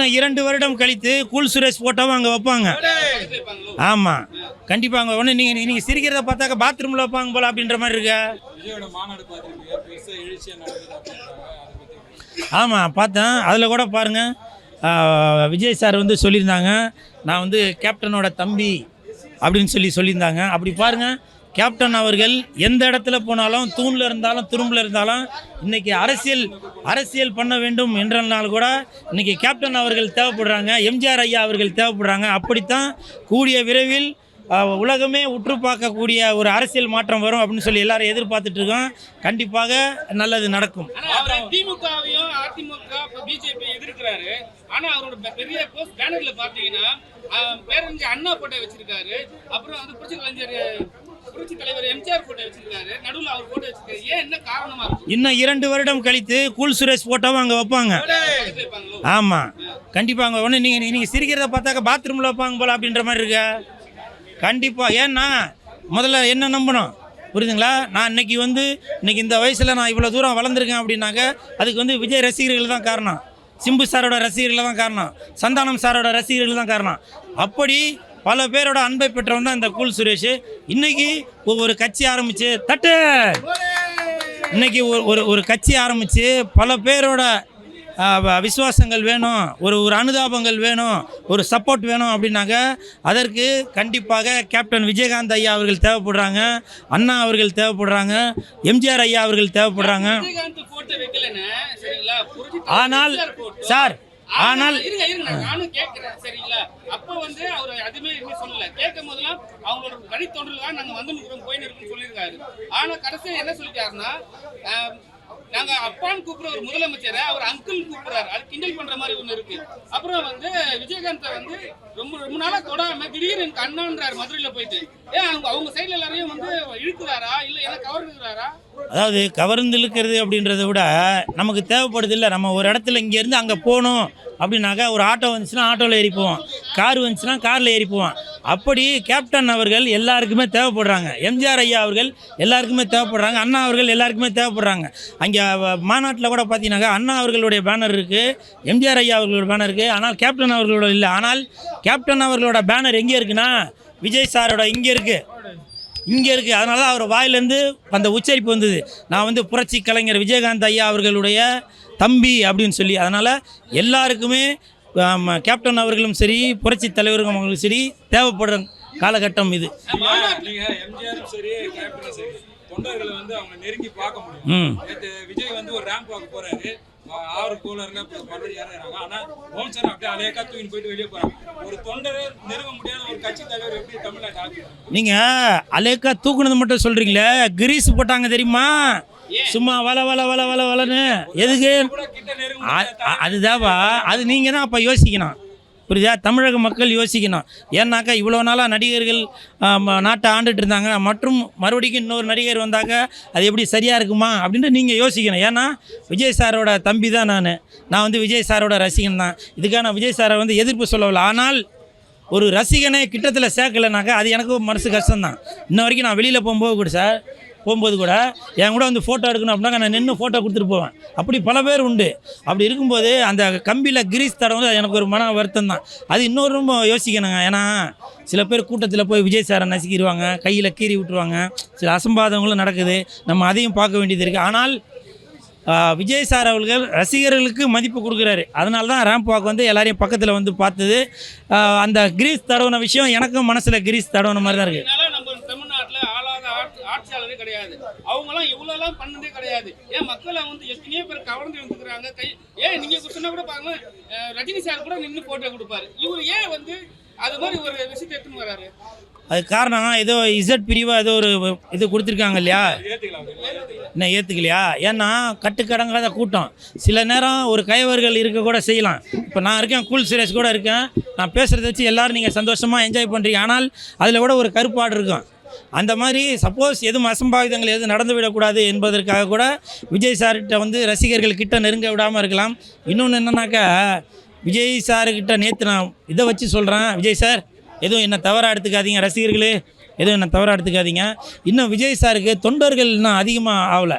இன்னும் 2 வருடம் கழித்து கூல் சுரேஷ் போட்டோவும் அங்கே வைப்பாங்க. ஆமாம், கண்டிப்பாக அங்கே ஒன்று நீங்கள் சிரிக்கிறத பார்த்தாக்க பாத்ரூமில் வைப்பாங்க போல அப்படின்ற மாதிரி இருக்கா? ஆமாம், பார்த்தேன். அதில் கூட பாருங்கள், விஜய் சார் வந்து சொல்லியிருந்தாங்க, நான் வந்து கேப்டனோட தம்பி அப்படின்னு சொல்லியிருந்தாங்க. அப்படி பாருங்கள், கேப்டன் அவர்கள் எந்த இடத்துல போனாலும், தூணில் இருந்தாலும் துரும்பில் இருந்தாலும், இன்றைக்கி அரசியல் பண்ண வேண்டும் என்றனால் கூட இன்றைக்கி கேப்டன் அவர்கள் தேவைப்படுறாங்க, எம்ஜிஆர் ஐயா அவர்கள் தேவைப்படுறாங்க. அப்படித்தான் கூடிய விரைவில் உலகமே உற்று பார்க்கக்கூடிய ஒரு அரசியல் மாற்றம் வரும் அப்படின்னு சொல்லி எல்லாரும் எதிர்பார்த்துட்டு இருக்கோம். கண்டிப்பாக நல்லது நடக்கும். திமுகவையும் அதிமுக பிஜேபி எதிர்க்கிறாரு. ஆனா அவரோட பெரிய போஸ்ட் பேனர்ல பாத்தீங்கன்னா பேரறிஞர் அண்ணா போட்டோ வச்சிருக்காரு, அப்புறம் வந்து புரட்சி தலைவர் எம்ஜிஆர் போட்டோ வச்சிருக்காரு, நடுவில் அவர் போட்டோ வச்சிருக்காரு. ஏன், என்ன காரணமா இருக்கும்? இன்னும் 2 வருடம் கழித்து கூல் சுரேஷ் போட்டோவும் அங்கே வைப்பாங்க. ஆமாம், கண்டிப்பாக அங்கே ஒன்று நீங்கள் சிரிக்கிறத பார்த்தாக்க பாத்ரூமில் வைப்பாங்க போல அப்படின்ற மாதிரி இருக்கா? கண்டிப்பாக. ஏன்னா முதல்ல என்ன நம்பணும், புரியுதுங்களா? நான் இன்னைக்கு இந்த வயசில் நான் இவ்வளோ தூரம் வளர்ந்துருக்கேன் அப்படின்னாக்க அதுக்கு வந்து விஜய் ரசிகர்கள் தான் காரணம், சிம்பு சாரோட ரசிகர்கள் தான் காரணம், சந்தானம் சாரோட ரசிகர்கள் தான் காரணம். அப்படி பல பேரோட அன்பை பெற்றவன் தான் இந்த கூல் சுரேஷ். இன்றைக்கி ஒரு கட்சி ஆரம்பித்து இன்றைக்கி ஒரு கட்சி ஆரம்பித்து பல பேரோட விசுவாசங்கள் வேணும், ஒரு அனுதாபங்கள் வேணும், ஒரு சப்போர்ட் வேணும் அப்படின்னாக்க அதற்கு கண்டிப்பாக கேப்டன் விஜயகாந்த் ஐயா அவர்கள் தேவைப்படுறாங்க, அண்ணா அவர்கள் தேவைப்படுறாங்க, எம்ஜிஆர் ஐயா அவர்கள் தேவைப்படுறாங்க. ஆனால் சார், ஆனால் நானும் கேட்கிறேன், சரிங்களா? அப்ப வந்து அவர் அதுமே எதுவுமே சொல்லல. கேட்கும் போதெல்லாம் அவங்களோட வழித்தொண்டர்கள் தான் நாங்க வந்து போயின்னு இருக்குன்னு சொல்லியிருக்காரு. ஆனா கடைசியில் என்ன சொல்லிட்டாருன்னா, நாங்க அப்பான்னு கூப்பிடுற ஒரு முதலமைச்சரை அவர் அங்கிள் கூப்பிடுறாரு. அது கிண்டல் பண்ற மாதிரி ஒண்ணு இருக்கு. அப்புறம் வந்து விஜயகாந்த் வந்து ரொம்ப நாளா தொடாம திடீர்னு எனக்கு அண்ணான்றாரு மதுரையில போயிட்டு. ஏன் அவங்க சைட்ல எல்லாரையும் வந்து இழுக்கிறாரா, இல்ல என்ன கவர்ந்துக்கிறாரா? அதாவது கவர்ந்து இழுக்கிறது அப்படின்றத விட நமக்கு தேவைப்படுது இல்லை. நம்ம ஒரு இடத்துல இங்கேருந்து அங்கே போகணும் அப்படின்னாக்கா ஒரு ஆட்டோ வந்துச்சுன்னா ஆட்டோவில் ஏறி போவோம், கார் வந்துச்சுன்னா காரில் ஏறி போவோம். அப்படி கேப்டன் அவர்கள் எல்லாருக்குமே தேவைப்படுறாங்க, எம்ஜிஆர் ஐயா அவர்கள் எல்லாருக்குமே தேவைப்படுறாங்க, அண்ணா அவர்கள் எல்லாருக்குமே தேவைப்படுறாங்க. அங்கே மாநாட்டில் கூட பார்த்தீங்கன்னாக்கா அண்ணா அவர்களுடைய பேனர் இருக்குது, எம்ஜிஆர் ஐயா அவர்களோட பேனர் இருக்குது, ஆனால் கேப்டன் அவர்களோட இல்லை. ஆனால் கேப்டன் அவர்களோட பேனர் எங்கே இருக்குன்னா விஜய் சாரோட இங்கே இருக்குது. அதனால தான் அவர் வாயிலேருந்து அந்த உச்சரிப்பு வந்தது, நான் வந்து புரட்சி கலைஞர் விஜயகாந்த் ஐயா அவர்களுடைய தம்பி அப்படின்னு சொல்லி. அதனால் எல்லாருக்குமே கேப்டன் அவர்களும் சரி, புரட்சி தலைவர்களும் அவர்களும் சரி தேவைப்படுற காலகட்டம் இது. எம்ஜிஆரும் சரி, கேப்டனும் சரி, தொண்டர்களை வந்து அவங்க நெருங்கி பார்க்க முடியும். விஜய் வந்து ஒரு ரேம்ப் வாக்கு போறாரு, 6 கோலர்ல பல்லடி ஏறாங்க. ஆனா ஓம் சார் அப்படியே அலையக்கா தூக்கிட்டு போயிட்டு வெளியே போறாங்க. ஒரு தொண்டரை நெருங்க முடியாத ஒரு கட்சி தலைவர் எப்படி தமிழ்நாட்டு ஆக்கு? நீங்க அலையக்கா தூக்குனது மட்டும் சொல்றீங்களே, கிரீஸ் போட்டாங்க தெரியுமா? சும்மா வளன்னு எதுக்கு? அதுதாவா, அது நீங்கள் தான் அப்போ யோசிக்கணும், புரியுதா? தமிழக மக்கள் யோசிக்கணும். ஏன்னாக்கா இவ்வளோ நாளாக நடிகர்கள் நாட்டை ஆண்டுட்டு இருந்தாங்க, மற்றும் மறுபடியும் இன்னொரு நடிகர் வந்தாக்க அது எப்படி சரியாக இருக்குமா அப்படின்ட்டு நீங்கள் யோசிக்கணும். ஏன்னா விஜய் சாரோட தம்பி தான் நான் வந்து விஜய் சாரோட ரசிகன் தான். இதுக்காக நான் விஜய் சாரை வந்து எதிர்ப்பு சொல்லவில்லை. ஆனால் ஒரு ரசிகனை கிட்டத்தில் சேர்க்கலைனாக்கா அது எனக்கு மனசு கஷ்டம்தான். இன்ன வரைக்கும் நான் வெளியில் போகும்போது கூட என் கூட வந்து ஃபோட்டோ எடுக்கணும் அப்படின்னா நான் நின்று ஃபோட்டோ கொடுத்துட்டு போவேன். அப்படி பல பேர் உண்டு. அப்படி இருக்கும்போது அந்த கம்பியில் கிரீஸ் தடவை எனக்கு ஒரு மன வருத்தம் தான். அது இன்னொரு ரொம்ப யோசிக்கணுங்க. ஏன்னா சில பேர் கூட்டத்தில் போய் விஜய் சாரை நசுக்கிடுவாங்க, கையில் கீறி விட்டுருவாங்க, சில அசம்பாதங்களும் நடக்குது. நம்ம அதையும் பார்க்க வேண்டியது இருக்குது. ஆனால் விஜய் சார் அவர்கள் ரசிகர்களுக்கு மதிப்பு கொடுக்குறாரு. அதனால தான் ரேம்ப் வாக் வந்து எல்லாரையும் பக்கத்தில் வந்து பார்த்தது. அந்த கிரீஸ் தடவின விஷயம் எனக்கும் மனசில் கிரீஸ் தடவின மாதிரி தான் இருக்குது. ஆட்சியாளரே கிடையாது, அவங்களாம் இவ்வளோலாம் பண்ணதே கிடையாது. ஏன் மக்களை வந்து எத்தனையோ பேர் கவர்ந்து எடுத்துக்கிறாங்க. ஏன் நீங்க சொன்னா கூட பாருங்க, ரஜினி சார் கூட நின்று போட்டோ கொடுப்பாரு. இவர் ஏன் வந்து அது மாதிரி ஒரு விஷயத்தை எடுத்துன்னு வராரு? அது காரணம் ஏதோ இசட் பிரிவாக ஏதோ ஒரு இது கொடுத்துருக்காங்க இல்லையா? என்ன ஏற்றுக்கலையா? ஏன்னா கட்டுக்கடங்காத கூட்டம். சில நேரம் ஒரு கைவர்கள் இருக்க கூட செய்யலாம். இப்போ நான் இருக்கேன், கூல் சுரேஷ் கூட இருக்கேன், நான் பேசுகிறத வச்சு எல்லோரும் நீங்கள் சந்தோஷமாக என்ஜாய் பண்ணுறீங்க. ஆனால் அதில் கூட ஒரு கருப்பாடு இருக்கும். அந்த மாதிரி சப்போஸ் எதுவும் அசம்பாவிதங்கள் எதுவும் நடந்து விடக்கூடாது என்பதற்காக கூட விஜய் சார்கிட்ட வந்து ரசிகர்கள் கிட்ட நெருங்க விடாமல் இருக்கலாம். இன்னொன்று என்னன்னாக்கா, விஜய் சார்கிட்ட நேற்று நான் இதை வச்சு சொல்கிறேன், விஜய் சார் எதுவும் என்ன தவறாக எடுத்துக்காதீங்க, ரசிகர்களே எதுவும் என்ன தவறாக எடுத்துக்காதீங்க. இன்னும் விஜய் சாருக்கு தொண்டர்கள் இன்னும் அதிகமாக ஆகலை.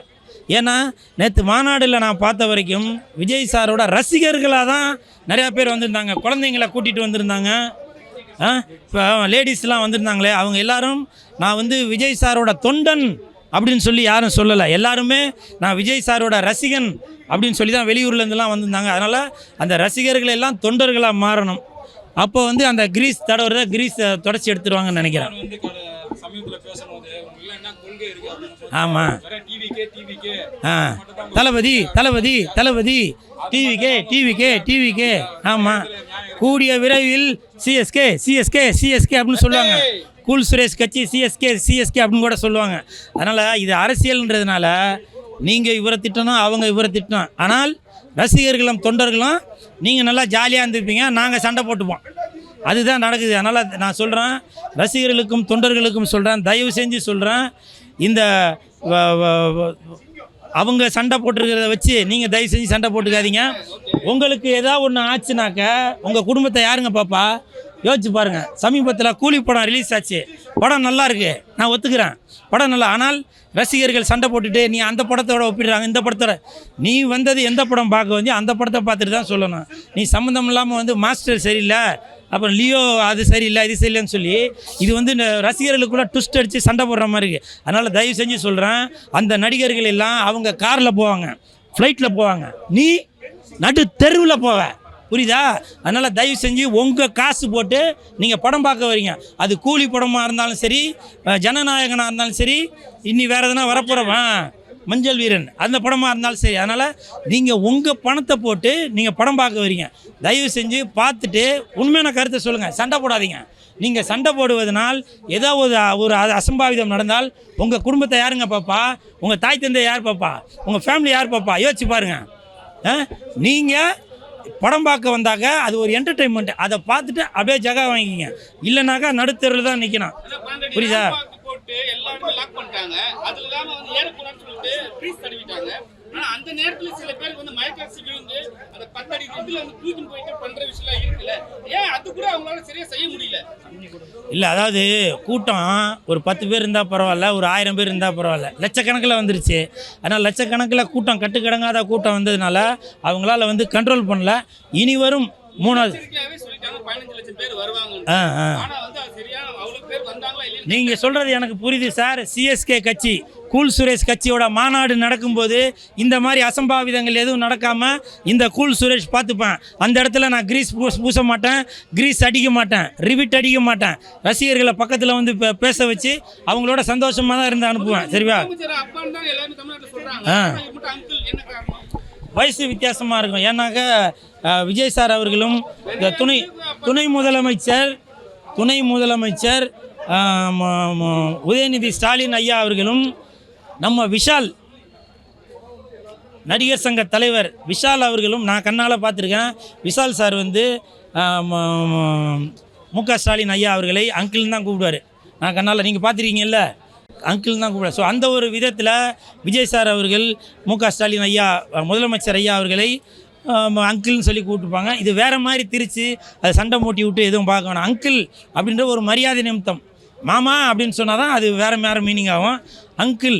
ஏன்னா நேற்று மாநாடில் நான் பார்த்த வரைக்கும் விஜய் சாரோட ரசிகர்களாக தான் நிறையா பேர் வந்திருந்தாங்க. குழந்தைங்கள கூட்டிகிட்டு வந்திருந்தாங்க. இப்போ லேடிஸ்லாம் வந்திருந்தாங்களே, அவங்க எல்லாரும் நான் வந்து விஜய் சாரோட தொண்டன் அப்படின்னு சொல்லி யாரும் சொல்லலை. எல்லாருமே நான் விஜய் சாரோட ரசிகன் அப்படின்னு சொல்லி தான் வெளியூர்லேருந்துலாம் வந்திருந்தாங்க. அதனால் அந்த ரசிகர்கள் எல்லாம் தொண்டர்களாக மாறணும். அப்போ வந்து அந்த கிரீஸ் தடவுறத கிரீஸ் தொடச்சி எடுத்துருவாங்கன்னு நினைக்கிறேன். ஆமாம். தளபதி தளபதி தளபதி டிவிகே ஆமாம். கூடிய விரைவில் சிஎஸ்கே சிஎஸ்கே சிஎஸ்கே அப்படின்னு சொல்லுவாங்க. கூல் சுரேஷ் கட்சி சிஎஸ்கே அப்படின்னு கூட சொல்லுவாங்க. அதனால் இது அரசியல்ன்றதுனால நீங்கள் இவரை திட்டணும், அவங்க இவரை திட்டணும். ஆனால் ரசிகர்களும் தொண்டர்களும் நீங்கள் நல்லா ஜாலியாக இருந்திருப்பீங்க, நாங்கள் சண்டை போட்டுப்போம். அதுதான் நடக்குது. அதனால் நான் சொல்கிறேன், ரசிகர்களுக்கும் தொண்டர்களுக்கும் சொல்கிறேன், தயவு செஞ்சு சொல்கிறேன், இந்த அவங்க சண்டை போட்டுருக்கிறத வச்சு நீங்கள் தயவு செஞ்சு சண்டை போட்டுக்காதீங்க. உங்களுக்கு ஏதாவது ஒன்று ஆச்சுனாக்க உங்கள் குடும்பத்தை யாருங்க பாப்பா? யோசிச்சு பாருங்கள். சமீபத்தில் கூலி படம் ரிலீஸ் ஆச்சு. படம் நல்லா இருக்குது, நான் ஒத்துக்கிறேன், படம் நல்லா. ஆனால் ரசிகர்கள் சண்டை போட்டுட்டு நீ அந்த படத்தோட ஒப்பிடுறாங்க, இந்த படத்தோட. நீ வந்தது எந்த படம் பார்க்க வந்து அந்த படத்தை பார்த்துட்டு தான் சொல்லணும். நீ சம்மந்தம் இல்லாமல் வந்து மாஸ்டர் சரியில்லை, அப்புறம் லியோ அது சரியில்லை, இது சரியில்லைன்னு சொல்லி இது வந்து ரசிகர்களுக்குள்ளே ட்விஸ்ட் அடித்து சண்டை போடுற மாதிரி இருக்குது. அதனால் தயவு செஞ்சு சொல்கிறேன், அந்த நடிகர்கள் எல்லாம் அவங்க காரில் போவாங்க, ஃப்ளைட்டில் போவாங்க, நீ நடு தெருவில் போவ, புரியுதா? அதனால் தயவு செஞ்சு உங்கள் காசு போட்டு நீங்கள் படம் பார்க்க வரீங்க. அது கூலி படமாக இருந்தாலும் சரி, ஜனநாயகனாக இருந்தாலும் சரி, இன்னி வேறு எதுனா வரப்போகிறவன் மஞ்சள் வீரன் அந்த படமாக இருந்தாலும் சரி. அதனால் நீங்கள் உங்கள் பணத்தை போட்டு நீங்கள் படம் பார்க்க வரீங்க. தயவு செஞ்சு பார்த்துட்டு உண்மையான கருத்தை சொல்லுங்கள், சண்டை போடாதீங்க. நீங்கள் சண்டை போடுவதனால் ஏதோ ஒரு அசம்பாவிதம் நடந்தால் உங்கள் குடும்பத்தை யாருங்க பாப்பா? உங்கள் தாய் தந்தை யார் பாப்பா? உங்கள் ஃபேமிலி யார் பாப்பா? யோசிச்சு பாருங்கள். நீங்கள் படம் பார்க்க வந்தாக்க அது ஒரு என்டர்டெயின்மெண்ட், அதை பார்த்துட்டு அப்படியே ஜகா வாங்கிக்கிங்க. இல்லைனாக்கா நடுத்தரில் தான் நிற்கணும், புரியுதா? போட்டு எல்லாருமே லாக் பண்ணிட்டாங்க. அதுல இல்லாம வந்து ஏறக்கூடாதுன்னு சொல்லிட்டு ப்ரீஸ் தடவிட்டாங்க. ஆனா அந்த நேரத்துல சில பேருக்கு வந்து மயக்காட்சி விழுந்து அந்த 10 அடி இதுல வந்து தூக்கிட்டு போயிட்டு பண்ற விஷயம் இருக்குல்ல, ஏன் அது கூட அவங்களால சரியா செய்ய முடியல? இல்லை, அதாவது கூட்டம் ஒரு 10 பேர் இருந்தால் பரவாயில்ல, ஒரு 1000 பேர் இருந்தால் பரவாயில்ல, லட்சக்கணக்கில் வந்துருச்சு. ஆனால் லட்சக்கணக்கில் கூட்டம் கட்டுக்கடங்காத கூட்டம் வந்ததுனால அவங்களால வந்து கண்ட்ரோல் பண்ணல. இனி வரும் 3வது சொல்லிட்டாங்க 15 லட்சம் பேர் வருவாங்க. ஆனா வந்து அது சரியா அவ்வளவு பேர் வந்தாங்களா இல்லையா? நீங்கள் சொல்கிறது எனக்கு புரியுது சார். சிஎஸ்கே கட்சி கூல் சுரேஷ் கட்சியோட மாநாடு நடக்கும்போது இந்த மாதிரி அசம்பாவிதங்கள் எதுவும் நடக்காமல் இந்த கூல் சுரேஷ் பார்த்துப்பேன். அந்த இடத்துல நான் கிரீஸ் பூச மாட்டேன், கிரீஸ் அடிக்க மாட்டேன், ரிவிட் அடிக்க மாட்டேன். ரசிகர்களை பக்கத்தில் வந்து பேச வச்சு அவங்களோட சந்தோஷமாக தான் இருந்து அனுப்புவேன். சரிவா? வயசு வித்தியாசமாக இருக்கும். ஏன்னாக்கா விஜய் சார் அவர்களும் இந்த துணை முதலமைச்சர் உதயநிதி ஸ்டாலின் ஐயா அவர்களும் நம்ம விஷால் நடிகர் சங்க தலைவர் விஷால் அவர்களும் நான் கண்ணால் பார்த்துருக்கேன். விஷால் சார் வந்து முக ஸ்டாலின் ஐயா அவர்களை அங்கிள்னு தான் கூப்பிடுவார். நான் கண்ணால் நீங்கள் பார்த்துருக்கீங்கல்ல, அங்கிள் தான் கூப்பிடுவார். ஸோ அந்த ஒரு விதத்தில் விஜய் சார் அவர்கள் முக ஸ்டாலின் ஐயா முதலமைச்சர் ஐயா அவர்களை அங்கிள்னு சொல்லி கூப்பிட்டுப்பாங்க. இது வேறு மாதிரி திரிச்சு அதை சண்டை மூட்டி விட்டு எதுவும் பார்க்க வேணாம். அங்கிள் அப்படின்ற ஒரு மரியாதை நிமித்தம். மாமா அப்படின்னு சொன்னால் தான் அது வேறு மீனிங் ஆகும். அங்கிள்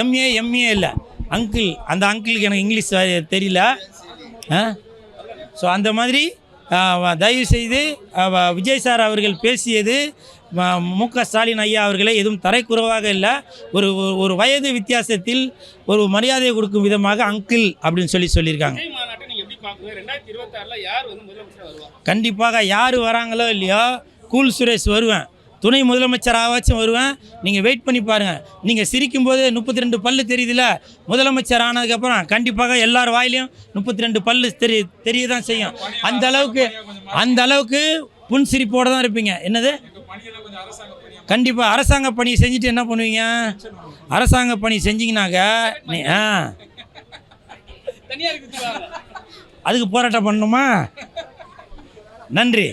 எம்ஏ இல்லை, அங்கிள். அந்த அங்கிளுக்கு எனக்கு இங்கிலீஷ் தெரியல. ஸோ அந்த மாதிரி தயவு செய்து விஜய் சார் அவர்கள் பேசியது முக ஸ்டாலின் ஐயா அவர்களே எதுவும் தரைக்குறைவாக இல்லை. ஒரு வயது வித்தியாசத்தில் ஒரு மரியாதை கொடுக்கும் விதமாக அங்கிள் அப்படின்னு சொல்லியிருக்காங்க. கண்டிப்பாக யார் வராங்களோ இல்லையோ கூல் சுரேஷ் வருவேன், துணை முதலமைச்சராகவாச்சும் வருவேன். நீங்கள் வெயிட் பண்ணி பாருங்கள். நீங்கள் சிரிக்கும்போது 32 பல்லு தெரியுதுல்ல, முதலமைச்சர் ஆனதுக்கப்புறம் கண்டிப்பாக எல்லார் வாயிலையும் 32 பல்லு தெரிய தான் செய்யும். அந்த அளவுக்கு புன் சிரிப்போடு தான் இருப்பீங்க. என்னது? கண்டிப்பாக அரசாங்க பணி செஞ்சுட்டு என்ன பண்ணுவீங்க? அரசாங்க பணி செஞ்சீங்கன்னாக்க அதுக்கு போராட்டம் பண்ணணுமா? நன்றி.